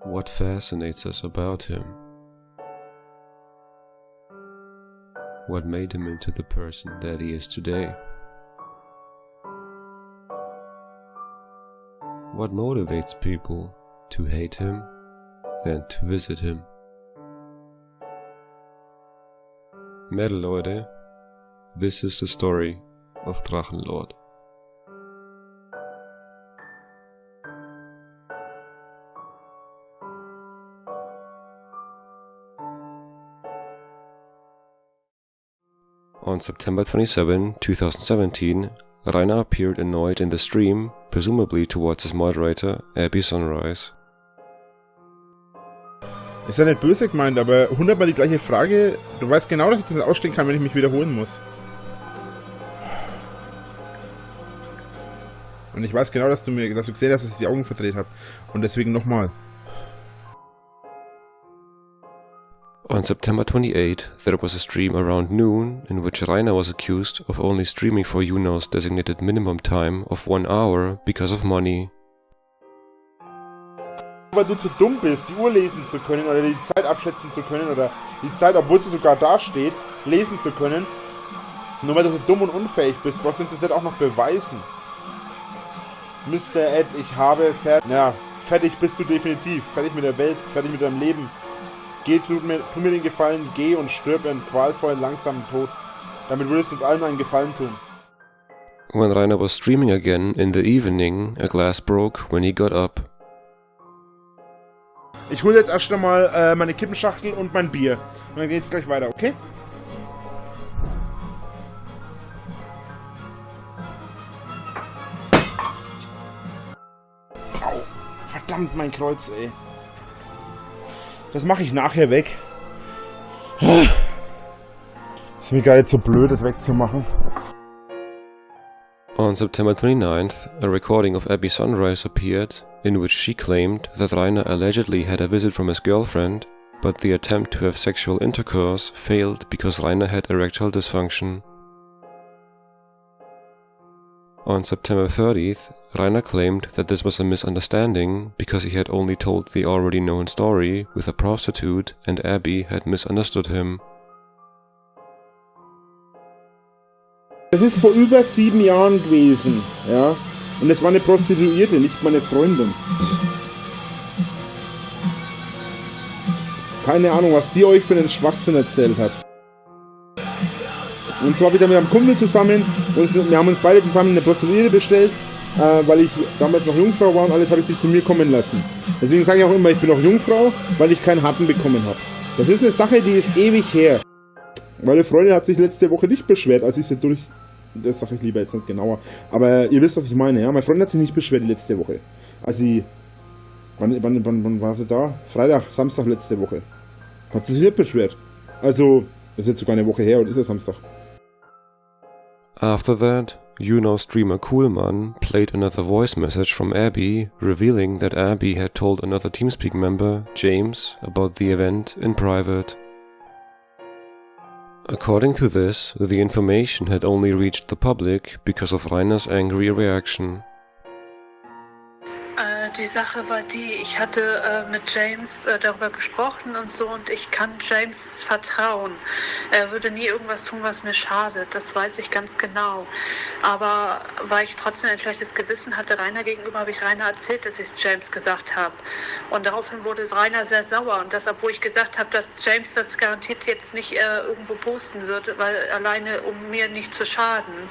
What fascinates us about him? What made him into the person that he is today? What motivates people to hate him and to visit him? Metal Leute, this is the story of Drachenlord. On September 27, 2017, Rainer appeared annoyed in the stream, presumably towards his moderator, Abby Sunrise. Ist ja nicht böse gemeint, aber 100-mal die gleiche Frage. Du weißt genau, dass ich das nicht ausstehen kann, wenn ich mich wiederholen muss. Und ich weiß genau, dass du gesehen hast, dass ich die Augen verdreht habe. Und deswegen nochmal. On September 28, there was a stream around noon in which Rainer was accused of only streaming for Juno's designated minimum time of 1 hour because of money. Weil du zu dumm bist, die Uhr lesen zu können oder die Zeit abschätzen zu können oder die Zeit, obwohl sie sogar da steht, lesen zu können. Nur weil du so dumm und unfähig bist, brauchst du uns das nicht auch noch beweisen. Mr. Ed, ich habe fertig bist du definitiv. Fertig mit der Welt, fertig mit deinem Leben. Tu mir den Gefallen, geh und stirb einen qualvollen, langsamen Tod. Damit würdest du uns allen einen Gefallen tun. When Rainer was streaming again in the evening, a glass broke when he got up. Ich hole jetzt erst einmal meine Kippenschachtel und mein Bier. Und dann geht's gleich weiter, okay? Au, verdammt mein Kreuz, ey. Das mache ich nachher weg. Ist mir gar nicht so blöd, das wegzumachen. On September 29th, a recording of Abby Sunrise appeared, in which she claimed that Rainer allegedly had a visit from his girlfriend, but the attempt to have sexual intercourse failed because Rainer had erectile dysfunction. On September 30th, Rainer claimed that this was a misunderstanding because he had only told the already known story with a prostitute and Abby had misunderstood him. Das ist vor über 7 Jahren gewesen, ja. Und es war eine Prostituierte, nicht meine Freundin. Keine Ahnung, was die euch für einen Schwachsinn erzählt hat. Und zwar wieder mit einem Kumpel zusammen. Und wir haben uns beide zusammen eine Prostituierte bestellt. Weil ich damals noch Jungfrau war und alles, habe ich sie zu mir kommen lassen. Deswegen sage ich auch immer, ich bin noch Jungfrau, weil ich keinen Harten bekommen habe. Das ist eine Sache, die ist ewig her. Meine Freundin hat sich letzte Woche nicht beschwert, als ich sie durch... Das sage ich lieber jetzt nicht genauer. Aber ihr wisst, was ich meine, ja? Meine Freundin hat sich nicht beschwert die letzte Woche. Als sie... Wann war sie da? Freitag, Samstag letzte Woche. Hat sie sich nicht beschwert. Also, das ist jetzt sogar eine Woche her und ist ja Samstag. After that, Juno streamer Coolman played another voice message from Abby, revealing that Abby had told another TeamSpeak member, James, about the event in private. According to this, the information had only reached the public because of Rainer's angry reaction. Die Sache war die, ich hatte mit James darüber gesprochen und so und ich kann James vertrauen. Er würde nie irgendwas tun, was mir schadet, das weiß ich ganz genau. Aber weil ich trotzdem ein schlechtes Gewissen hatte Rainer gegenüber, habe ich Rainer erzählt, dass ich es James gesagt habe. Und daraufhin wurde Rainer sehr sauer und das, obwohl ich gesagt habe, dass James das garantiert jetzt nicht irgendwo posten würde, weil alleine um mir nicht zu schaden.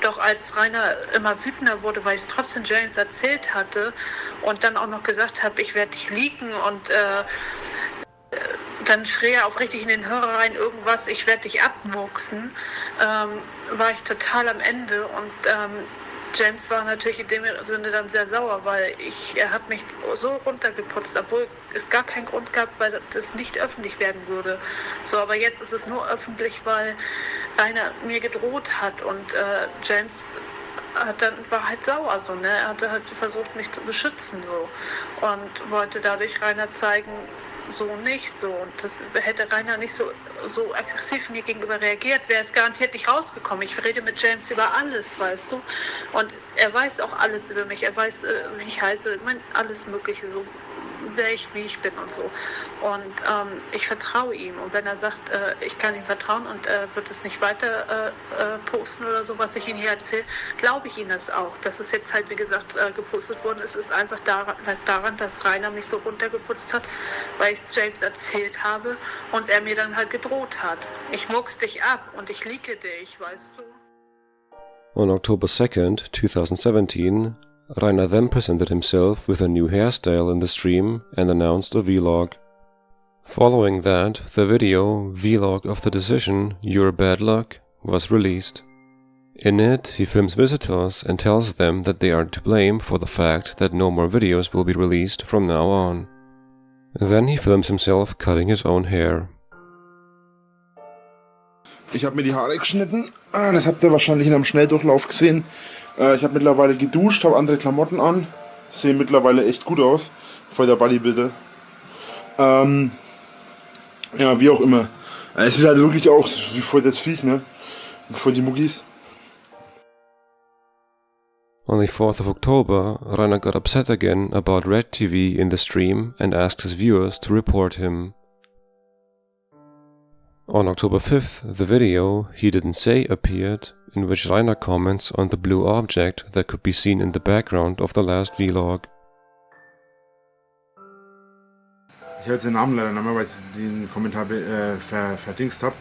Doch als Rainer immer wütender wurde, weil ich es trotzdem James erzählt hatte, und dann auch noch gesagt habe, ich werde dich leaken und dann schrie er auch richtig in den Hörer rein irgendwas, ich werde dich abmurksen, war ich total am Ende und James war natürlich in dem Sinne dann sehr sauer, weil er hat mich so runtergeputzt, obwohl es gar keinen Grund gab, weil das nicht öffentlich werden würde. So, aber jetzt ist es nur öffentlich, weil Rainer mir gedroht hat und James war halt sauer so, ne? Er hatte halt versucht, mich zu beschützen so und wollte dadurch Rainer zeigen, so nicht so. Und das hätte Rainer nicht so aggressiv mir gegenüber reagiert, wäre es garantiert nicht rausgekommen. Ich rede mit James über alles, weißt du. Und er weiß auch alles über mich. Er weiß, wie ich heiße, alles Mögliche, so wie ich bin und so. Und ich vertraue ihm. Und wenn er sagt, ich kann ihm vertrauen und er wird es nicht weiter posten oder so, was ich ihm hier erzähle, glaube ich ihm das auch. Dass es jetzt halt, wie gesagt, gepostet worden ist, ist einfach daran, dass Rainer mich so runtergeputzt hat, weil ich James erzählt habe und er mir dann halt gedroht hat. Ich muck's dich ab und ich leake dich, weißt du? On October 2nd, 2017, Rainer then presented himself with a new hairstyle in the stream and announced a vlog. Following that, the video Vlog of the Decision, Your Bad Luck, was released. In it, he films visitors and tells them that they are to blame for the fact that no more videos will be released from now on. Then he films himself cutting his own hair. Ich habe mir die Haare geschnitten. Das habt ihr wahrscheinlich in einem Schnelldurchlauf gesehen. Ich habe mittlerweile geduscht, habe andere Klamotten an. Sehe mittlerweile echt gut aus. Voll der Bodybuilder. Ja, wie auch immer. Es ist halt wirklich auch wie voll das Viech, ne? Voll die Muggis. On the 4th of October, Rainer got upset again about Red TV in the stream and asked his viewers to report him. On October 5th, the video He Didn't Say appeared, in which Rainer comments on the blue object that could be seen in the background of the last vlog. Ich habe jetzt den Namen leider nicht mehr, weil ich den Kommentar verdingst habe.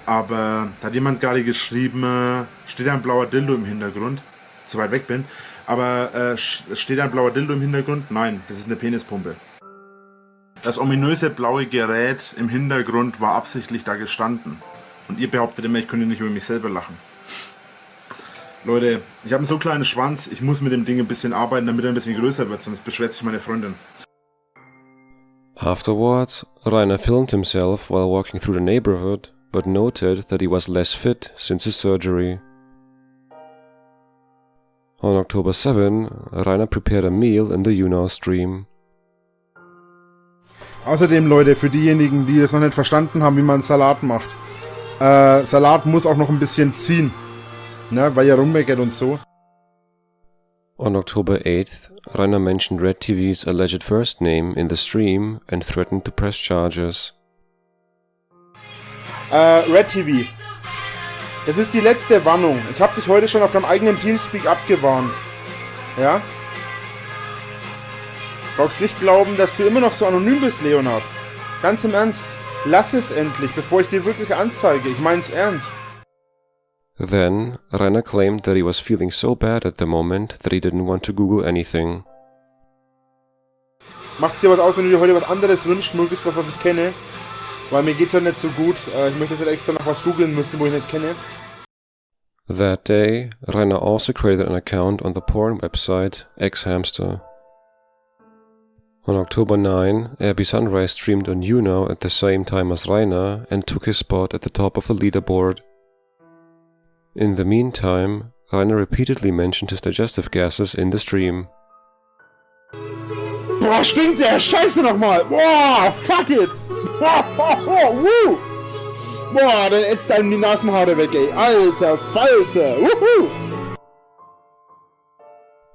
Aber da hat jemand gerade geschrieben, steht ein blauer Dildo im Hintergrund. Zu weit weg bin. Aber steht ein blauer Dildo im Hintergrund? Nein, das ist eine Penispumpe. Das ominöse blaue Gerät im Hintergrund war absichtlich da gestanden. Und ihr behauptet immer, ich könnte nicht über mich selber lachen. Leute, ich habe einen so kleinen Schwanz, ich muss mit dem Ding ein bisschen arbeiten, damit er ein bisschen größer wird, sonst beschwert sich meine Freundin. Afterwards, Rainer filmed himself while walking through the neighborhood, but noted that he was less fit since his surgery. On October 7, Rainer prepared a meal in the YouNow stream. Außerdem, Leute, für diejenigen, die das noch nicht verstanden haben, wie man Salat macht. Salat muss auch noch ein bisschen ziehen, ne, weil er rummeckert und so. On October 8th, Rainer mentioned Red TV's alleged first name in the stream and threatened to press charges. Red TV. Das ist die letzte Warnung. Ich habe dich heute schon auf deinem eigenen Teamspeak abgewarnt. Ja? Brauchst nicht glauben, dass du immer noch so anonym bist, Leonhard. Ganz im Ernst. Lass es endlich, bevor ich dir wirklich anzeige. Ich mein's ernst. Then, Rainer claimed that he was feeling so bad at the moment that he didn't want to Google anything. Macht's dir was aus, wenn du dir heute was anderes wünschst, möglichst was ich kenne. Weil mir geht's ja nicht so gut. Ich möchte jetzt extra noch was googeln müssen, wo ich nicht kenne. That day, Rainer also created an account on the porn website Xhamster. On October 9, Abby Sunrise streamed on YouNow at the same time as Rainer and took his spot at the top of the leaderboard. In the meantime, Rainer repeatedly mentioned his digestive gases in the stream. Boah, stinkt der Scheiße nochmal! Boah, fuck it! Boah, woo! Boah, dann ätzt einem die Nasenhaare weg, ey. Alter Falter! Wuhu!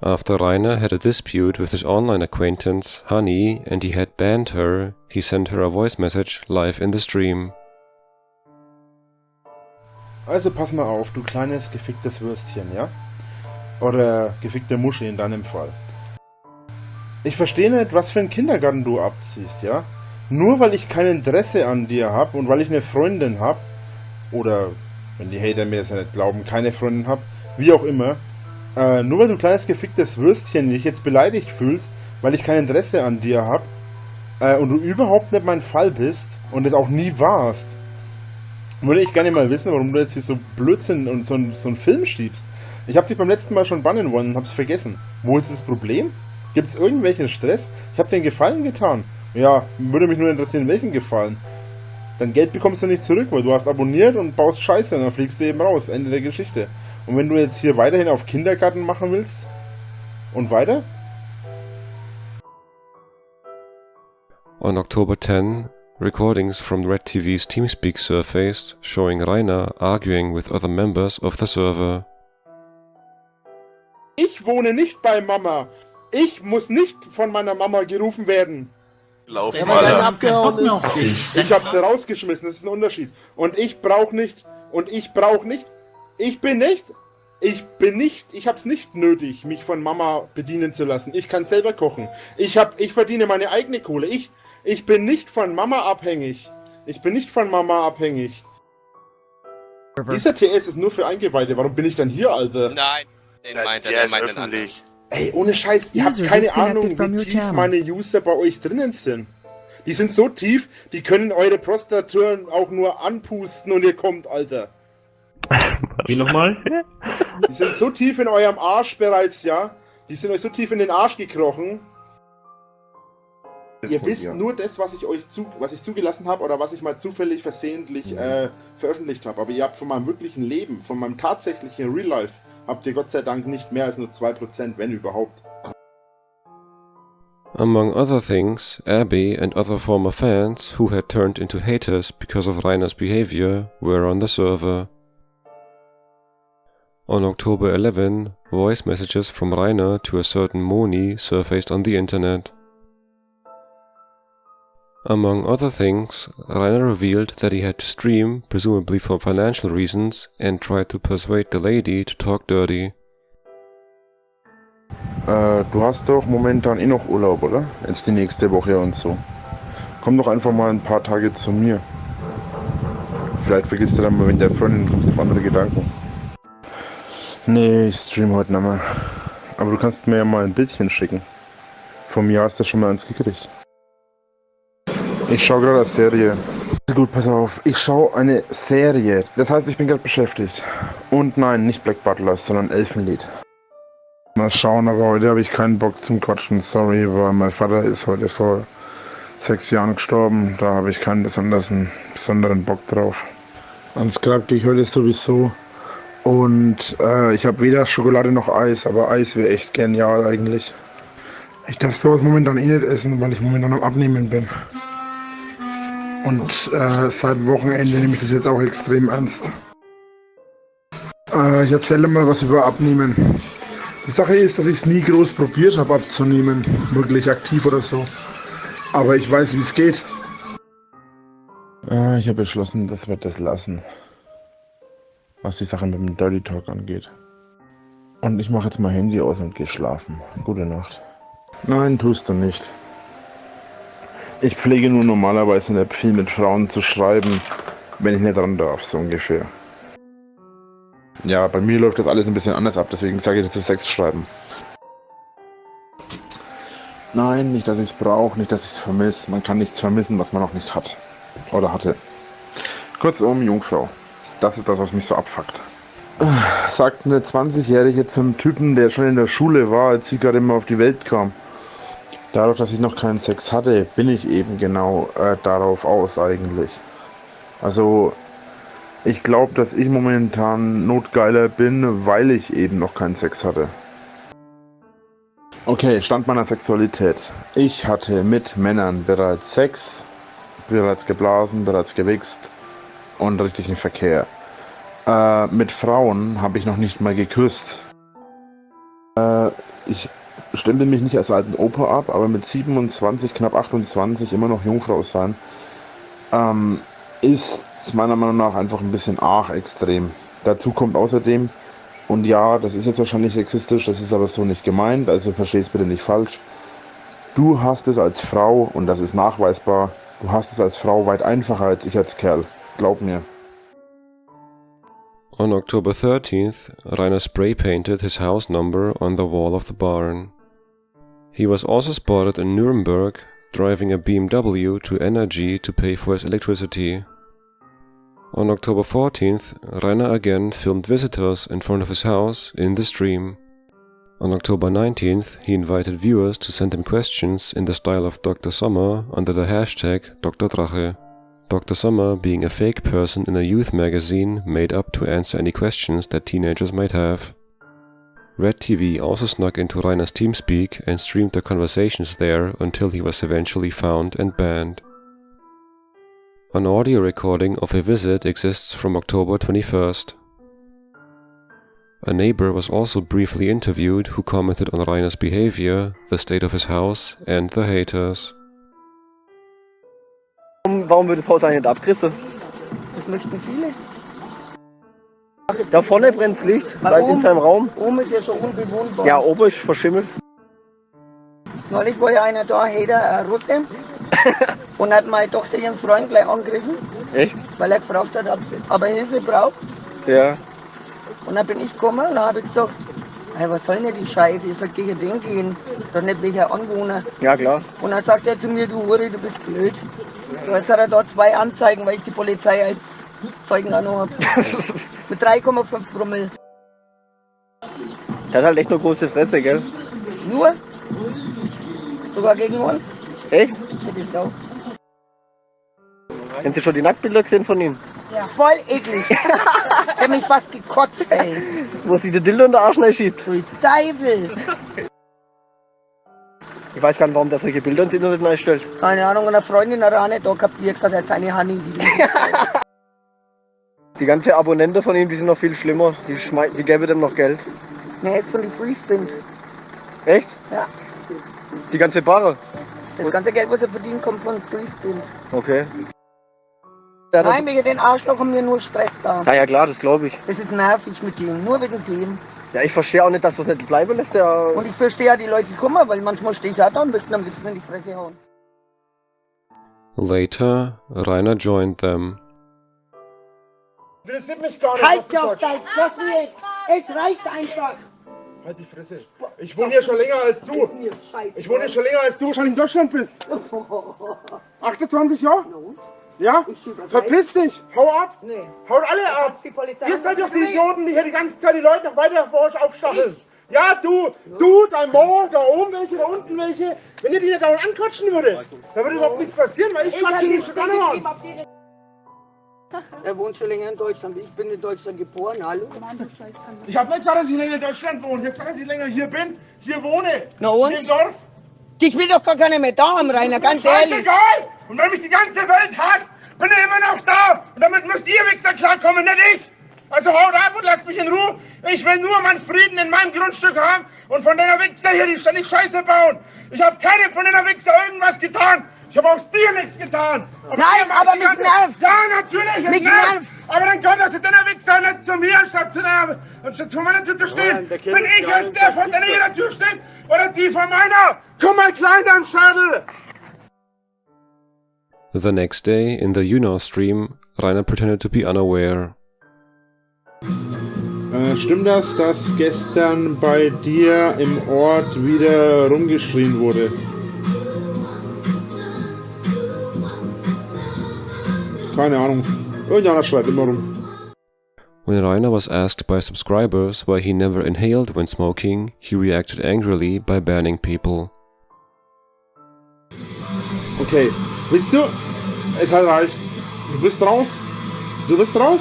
After Rainer had a dispute with his online acquaintance, Honey, and he had banned her, he sent her a voice message live in the stream. Also pass mal auf, du kleines geficktes Würstchen, ja? Oder gefickte Muschi in deinem Fall. Ich verstehe nicht, was für einen Kindergarten du abziehst, ja? Nur weil ich kein Interesse an dir habe und weil ich eine Freundin habe, oder, wenn die Hater mir das ja nicht glauben, keine Freundin habe, wie auch immer, nur weil du kleines geficktes Würstchen dich jetzt beleidigt fühlst, weil ich kein Interesse an dir habe, und du überhaupt nicht mein Fall bist und es auch nie warst, würde ich gerne mal wissen, warum du jetzt hier so Blödsinn und so einen Film schiebst. Ich habe dich beim letzten Mal schon bannen wollen und hab's vergessen. Wo ist das Problem? Gibt's irgendwelchen Stress? Ich habe dir einen Gefallen getan. Ja, würde mich nur interessieren, welchen Gefallen. Dein Geld bekommst du nicht zurück, weil du hast abonniert und baust Scheiße und dann fliegst du eben raus. Ende der Geschichte. Und wenn du jetzt hier weiterhin auf Kindergarten machen willst? Und weiter? On October 10, recordings from Red TV's TeamSpeak surfaced, showing Rainer arguing with other members of the server. Ich wohne nicht bei Mama. Ich muss nicht von meiner Mama gerufen werden. Lauf Ja, weil dein mal. abgehauen ist. Ich habe sie rausgeschmissen, das ist ein Unterschied. Ich hab's nicht nötig, mich von Mama bedienen zu lassen. Ich kann selber kochen. Ich verdiene meine eigene Kohle. Ich bin nicht von Mama abhängig. Dieser TS ist nur für Eingeweihte. Warum bin ich dann hier, Alter? Nein, den meint er, Der der ist meint den anderen. öffentlich. Ey, ohne Scheiß, ihr habt User keine disconnected Ahnung, from wie your tief channel. meine User bei euch drinnen sind. Die sind so tief, die können eure Prostatüren auch nur anpusten und ihr kommt, Alter. Wie nochmal? Die sind so tief in eurem Arsch bereits, ja? Die sind euch so tief in den Arsch gekrochen. Ihr wisst nur das, was ich zugelassen habe oder was ich mal zufällig versehentlich veröffentlicht habe. Aber ihr habt von meinem wirklichen Leben, von meinem tatsächlichen Real Life, habt ihr Gott sei Dank nicht mehr als nur 2%, wenn überhaupt. Among other things, Abby and other former fans who had turned into haters because of Rainer's behavior were on the server. On October 11, voice messages from Rainer to a certain Moni surfaced on the internet. Among other things, Rainer revealed that he had to stream, presumably for financial reasons, and tried to persuade the lady to talk dirty. Du hast doch momentan noch Urlaub, oder? Jetzt die nächste Woche und so. Komm doch einfach mal ein paar Tage zu mir. Vielleicht vergisst du dann mal, wenn der Freundin kommst auf andere Gedanken. Nee, ich stream heute nicht mehr. Aber du kannst mir ja mal ein Bildchen schicken. Von mir hast du schon mal eins gekriegt. Ich schaue gerade eine Serie. Gut, pass auf. Ich schaue eine Serie. Das heißt, ich bin gerade beschäftigt. Und nein, nicht Black Butlers, sondern Elfenlied. Mal schauen, aber heute habe ich keinen Bock zum Quatschen. Sorry, weil mein Vater ist heute vor 6 Jahren gestorben. Da habe ich keinen besonderen Bock drauf. Ans Grab gehe ich heute sowieso. Und ich habe weder Schokolade noch Eis, aber Eis wäre echt genial eigentlich. Ich darf sowas momentan eh nicht essen, weil ich momentan am Abnehmen bin. Und seit Wochenende nehme ich das jetzt auch extrem ernst. Ich erzähle mal was über Abnehmen. Die Sache ist, dass ich es nie groß probiert habe abzunehmen, wirklich aktiv oder so. Aber ich weiß, wie es geht. Ich habe beschlossen, dass wir das lassen, was die Sache mit dem Dirty Talk angeht. Und ich mache jetzt mein Handy aus und gehe schlafen. Gute Nacht. Nein, tust du nicht. Ich pflege nur normalerweise nicht viel mit Frauen zu schreiben, wenn ich nicht dran darf, so ungefähr. Ja, bei mir läuft das alles ein bisschen anders ab, deswegen sage ich dazu Sex schreiben. Nein, nicht, dass ich es brauche, nicht, dass ich es vermisse. Man kann nichts vermissen, was man noch nicht hat. Oder hatte. Kurzum, Jungfrau. Das ist das, was mich so abfuckt. Sagt eine 20-Jährige zum Typen, der schon in der Schule war, als sie gerade immer auf die Welt kam. Dadurch, dass ich noch keinen Sex hatte, bin ich eben genau darauf aus eigentlich. Also, ich glaube, dass ich momentan notgeiler bin, weil ich eben noch keinen Sex hatte. Okay, Stand meiner Sexualität. Ich hatte mit Männern bereits Sex, bereits geblasen, bereits gewichst und richtigen Verkehr. Mit Frauen habe ich noch nicht mal geküsst. Ich stelle mich nicht als alten Opa ab, aber mit 27, knapp 28 immer noch Jungfrau sein, ist meiner Meinung nach einfach ein bisschen arg extrem. Dazu kommt außerdem, und ja, das ist jetzt wahrscheinlich sexistisch, das ist aber so nicht gemeint, also versteh es bitte nicht falsch. Du hast es als Frau, und das ist nachweisbar, du hast es als Frau weit einfacher als ich als Kerl. Glaub mir. On October 13th, Rainer spray-painted his house number on the wall of the barn. He was also spotted in Nuremberg, driving a BMW to NRG to pay for his electricity. On October 14th, Rainer again filmed visitors in front of his house in the stream. On October 19th, he invited viewers to send him questions in the style of Dr. Sommer under the hashtag Dr. Drache. Dr. Sommer being a fake person in a youth magazine made up to answer any questions that teenagers might have. Red TV also snuck into Rainer's TeamSpeak and streamed the conversations there until he was eventually found and banned. An audio recording of a visit exists from October 21st. A neighbor was also briefly interviewed who commented on Rainer's behavior, the state of his house, and the haters. Warum wird das Haus eigentlich nicht abgerissen? Das möchten viele. Da vorne brennt Licht, bleibt in seinem Raum. Oben ist ja schon unbewohnbar. Ja, oben ist verschimmelt. Neulich war ja einer da, ein Russe, und hat meine Tochter ihren Freund gleich angegriffen, Echt? weil er gefragt hat, ob er Hilfe braucht. Ja. Und dann bin ich gekommen und dann habe ich gesagt, hey, was soll denn die Scheiße? Ich sag, gegen den gehen, doch nicht welcher Anwohner. Ja, klar. Und dann sagt er zu mir, du Hure, du bist blöd. So, jetzt hat er da 2 Anzeigen, weil ich die Polizei als Zeugen angenommen habe. Mit 3,5 Promille. Der hat halt echt eine große Fresse, gell? Nur? Sogar gegen uns? Echt? Hätte ich auch. Haben Sie schon die Nacktbilder gesehen von ihm? Ja. Voll eklig. Der hat mich fast gekotzt, ey. Wo sich der Dildo in der Arsch schiebt. So Teufel. Ich weiß gar nicht, warum der solche Bilder ins Internet einstellt. Keine Ahnung, und eine Freundin hat er auch nicht da gehabt, die hat gesagt, er hat seine Honey. Die ganzen Abonnenten von ihm, die sind noch viel schlimmer. Die geben dem noch Geld. Ne, er ist von den Freespins. Echt? Ja. Die ganze Barre? Das ganze Geld, was er verdient, kommt von Freespins. Okay. Nein, wegen den Arschloch haben wir nur Stress da. Ja, ja klar, das glaube ich. Das ist nervig mit dem, nur wegen dem. Ja, ich verstehe auch nicht, dass das nicht bleiben lässt. Der Und ich verstehe ja die Leute, die kommen, weil manchmal stehe ich auch da und möchte am liebsten in die Fresse hauen. Later, Rainer joined them. Interessiert mich gar nicht. Halt was du doch sagst. dein Kosten jetzt! Es reicht einfach! Halt die Fresse. Ich wohne hier schon länger als du. Mir scheiße. Ich wohne hier schon länger als du wahrscheinlich in Deutschland bist. 28 Jahre? Ja? Ich schieb das Verpiss dich! Hau ab! Nee. Haut alle ab! Die Polizei Ihr hat seid mich doch die gewählt. Idioten, die hier die ganze Zeit die Leute noch weiter vor euch aufstacheln. Ja, du, dein Mo, da oben welche, da unten welche. Wenn ihr die nicht dauernd anquatschen würdet, dann würde überhaupt nichts passieren, weil ich Ich quatsche hab die den schon gar nicht Stich an. auf die- Er wohnt schon länger in Deutschland. Ich bin in Deutschland geboren, hallo? Ich habe nicht gesagt, dass ich länger in Deutschland wohne. Ich habe gesagt, dass ich länger hier bin, hier wohne. Na und? Hier im Dorf. Ich will doch gar keine mehr da haben, Rainer, ganz ehrlich. Scheißegal! Und wenn mich die ganze Welt hasst, bin ich immer noch da. Und damit müsst ihr Wichser klarkommen, nicht ich. Also haut ab und lasst mich in Ruhe. Ich will nur meinen Frieden in meinem Grundstück haben und von den Wichser hier, die ständig Scheiße bauen. Ich habe keinem von den Wichser irgendwas getan. Ich habe auch dir nichts getan. Nein, aber mich nervt. Ja, natürlich, es Mich nervt. nervt. Aber dann kommt doch zu den Wichser nicht zu mir, anstatt zu meiner Tür zu stehen. Bin ich jetzt der, von der hier der Tür steht, oder die von meiner? Komm mal klein am Schädel. The next day, in the YouNow stream, Rainer pretended to be unaware. Stimmt das, dass gestern bei dir im Ort wieder rumgeschrien wurde? Keine Ahnung. Irgendeiner schreit immer rum. When Rainer was asked by subscribers why he never inhaled when smoking, he reacted angrily by banning people. Okay. Wisst du? Es hat reicht. Du bist raus. Du bist raus.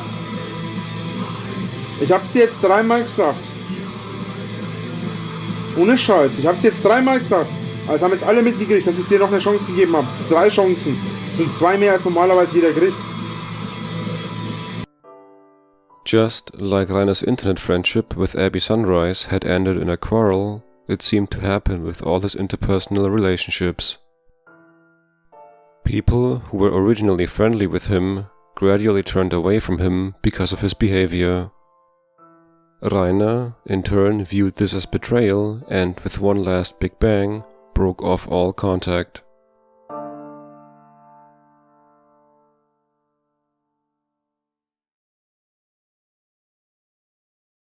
Ich hab's dir jetzt 3-mal gesagt. Ohne Scheiß. Ich hab's dir jetzt 3-mal gesagt. Also haben jetzt alle mitgekriegt, dass ich dir noch eine Chance gegeben habe. 3 Chancen. Das sind 2 mehr als normalerweise jeder kriegt. Just like Rainer's internet friendship with Abby Sunrise had ended in a quarrel, it seemed to happen with all his interpersonal relationships. People who were originally friendly with him gradually turned away from him because of his behavior. Rainer, in turn, viewed this as betrayal and, with one last big bang, broke off all contact.